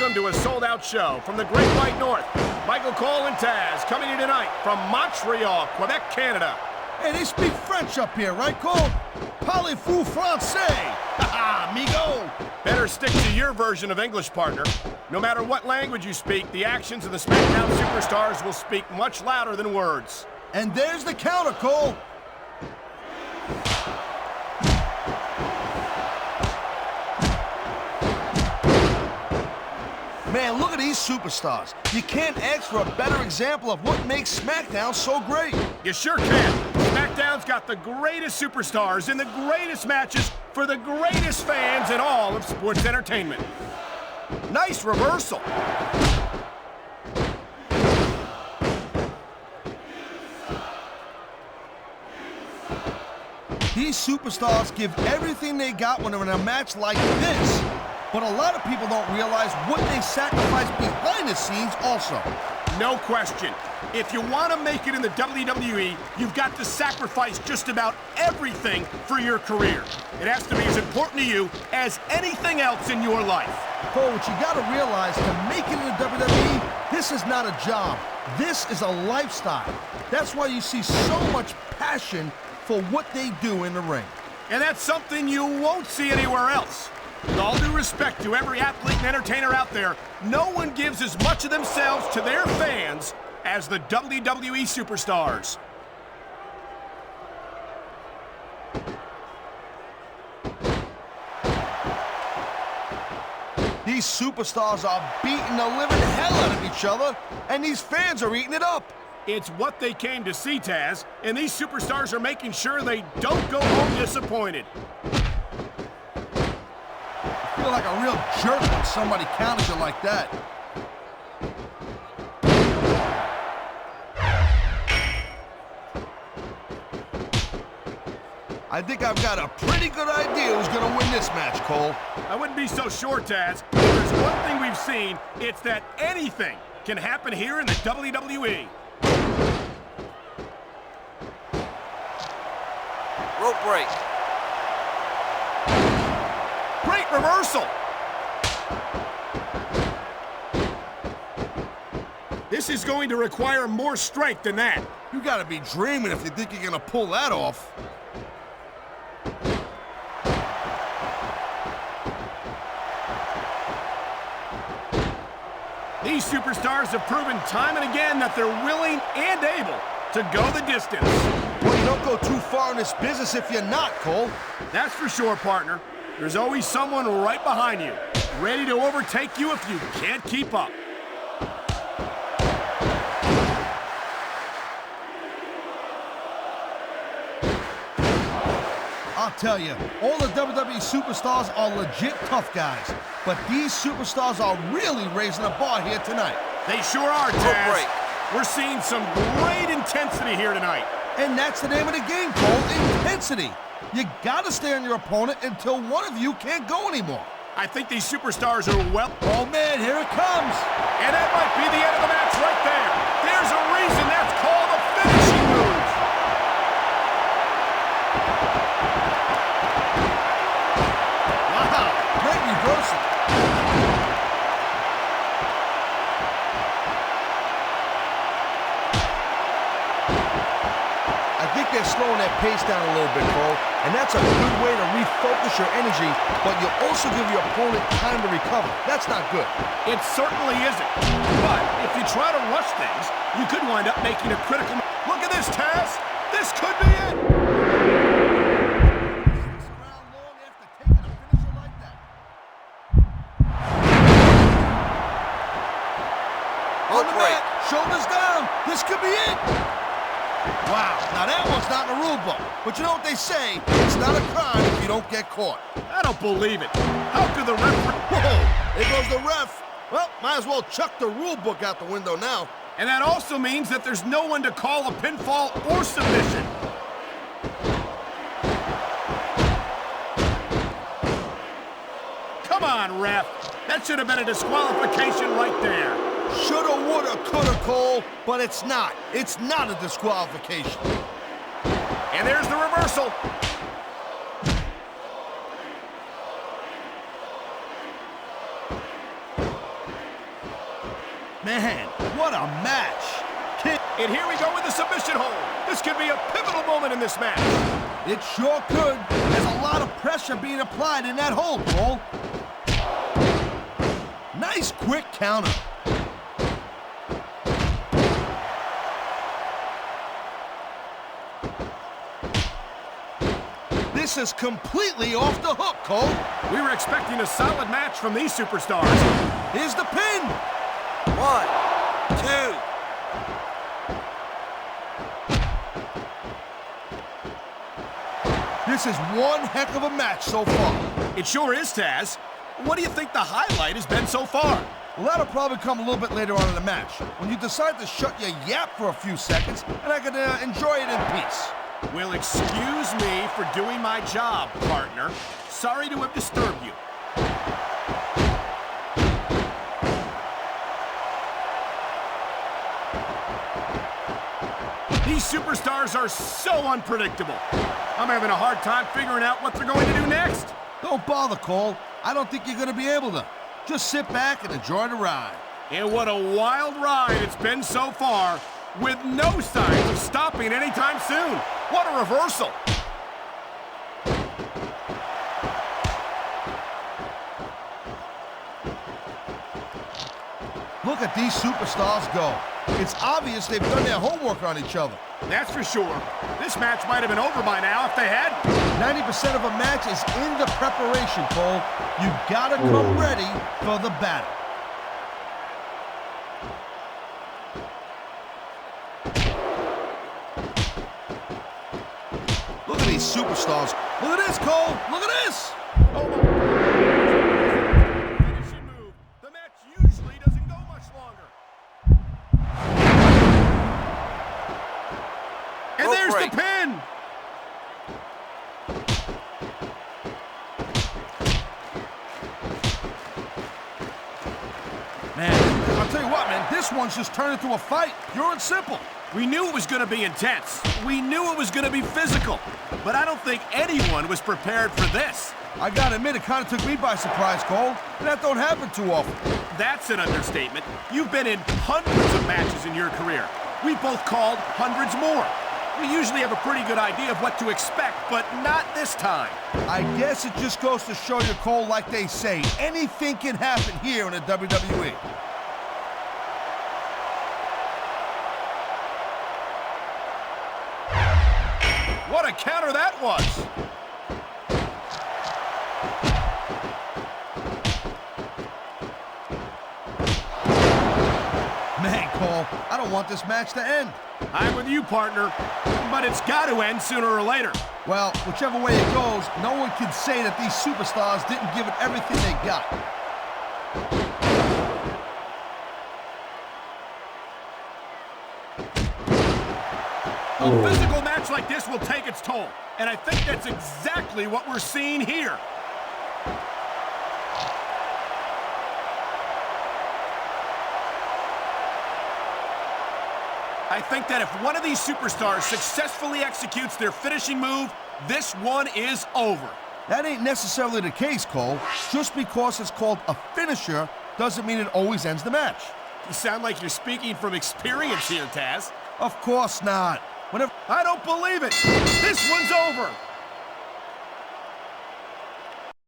welcome to a sold-out show from the Great White North. Michael Cole and Taz coming in tonight from Montreal, Quebec, Canada. Hey, they speak French up here, right, Cole? Parlez-vous français? Haha, amigo! Better stick to your version of English, partner. No matter what language you speak, the actions of the SmackDown superstars will speak much louder than words. And there's the counter, Cole. Man, look at these superstars. You can't ask for a better example of what makes SmackDown so great. You sure can. SmackDown's got the greatest superstars in the greatest matches for the greatest fans in all of sports entertainment. Nice reversal. These superstars give everything they got when they're in a match like this. But a lot of people don't realize what they sacrifice behind the scenes also. No question. If you want to make it in the WWE, you've got to sacrifice just about everything for your career. It has to be as important to you as anything else in your life. Cole, what you got to realize, to make it in the WWE, this is not a job. This is a lifestyle. That's why you see so much passion for what they do in the ring. And that's something you won't see anywhere else. With all due respect to every athlete and entertainer out there, no one gives as much of themselves to their fans as the WWE superstars. These superstars are beating the living hell out of each other, and these fans are eating it up. It's what they came to see, Taz, and these superstars are making sure they don't go home disappointed. I feel like a real jerk when somebody counters you like that. I think I've got a pretty good idea who's going to win this match, Cole. I wouldn't be so sure, Taz. If there's one thing we've seen, it's that anything can happen here in the WWE. Rope break. Great reversal. This is going to require more strength than that. You gotta be dreaming if you think you're gonna pull that off. These superstars have proven time and again that they're willing and able to go the distance. Well, you don't go too far in this business if you're not, Cole. That's for sure, partner. There's always someone right behind you, ready to overtake you if you can't keep up. I'll tell you, all the WWE superstars are legit tough guys, but these superstars are really raising the bar here tonight. They sure are, Taz. We're seeing some great intensity here tonight. And that's the name of the game, Cole, intensity. You gotta stay on your opponent until one of you can't go anymore. I think these superstars are well... Oh, man, here it comes. And that might be the end of the match right there. There's a reason that's called a finishing move. Wow, great reversal. I think they're slowing their pace down a little bit, Cole, and that's a good way to refocus your energy, but you also give your opponent time to recover. That's not good. It certainly isn't. But if you try to rush things, you could wind up making a critical... Look at this, Taz! This could be it! On the mat, shoulders down. This could be it. Wow, now that one's not in the rule book. But you know what they say, it's not a crime if you don't get caught. I don't believe it. How could the referee... Whoa, there goes the ref. Well, might as well chuck the rule book out the window now. And that also means that there's no one to call a pinfall or submission. Come on, ref. That should have been a disqualification right there. Shoulda, woulda, coulda, Cole, but it's not. It's not a disqualification. And there's the reversal. Man, what a match. And here we go with the submission hold. This could be a pivotal moment in this match. It sure could. There's a lot of pressure being applied in that hold, Cole. Nice quick counter. This is completely off the hook, Cole. We were expecting a solid match from these superstars. Here's the pin. 1, 2. This is one heck of a match so far. It sure is, Taz. What do you think the highlight has been so far? Well, that'll probably come a little bit later on in the match, when you decide to shut your yap for a few seconds, and I can enjoy it in peace. Well, excuse me for doing my job, partner. Sorry to have disturbed you. These superstars are so unpredictable. I'm having a hard time figuring out what they're going to do next. Don't bother, Cole. I don't think you're going to be able to. Just sit back and enjoy the ride. And what a wild ride it's been so far, with no signs of stopping anytime soon. What a reversal. Look at these superstars go. It's obvious they've done their homework on each other. That's for sure. This match might have been over by now if they had. 90% of a match is in the preparation, Cole. You gotta come ready for the battle. Look at these superstars. Look at this, Cole. Look at this. Oh my. Finishing move. The match usually doesn't go much longer. And there's the pin. Man, I'll tell you what, man, this one's just turned into a fight, pure and simple. We knew it was going to be intense. We knew it was going to be physical. But I don't think anyone was prepared for this. I gotta admit, it kind of took me by surprise, Cole. That don't happen too often. That's an understatement. You've been in hundreds of matches in your career. We've both called hundreds more. We usually have a pretty good idea of what to expect, but not this time. I guess it just goes to show you, Cole, like they say, anything can happen here in the WWE. What a counter that was! Man, Cole, I don't want this match to end. I'm with you, partner, but it's got to end sooner or later. Well, whichever way it goes, no one can say that these superstars didn't give it everything they got. A physical match like this will take its toll, and I think that's exactly what we're seeing here. I think that if one of these superstars successfully executes their finishing move, this one is over. That ain't necessarily the case, Cole. Just because it's called a finisher doesn't mean it always ends the match. You sound like you're speaking from experience here, Taz. Of course not. I don't believe it. This one's over.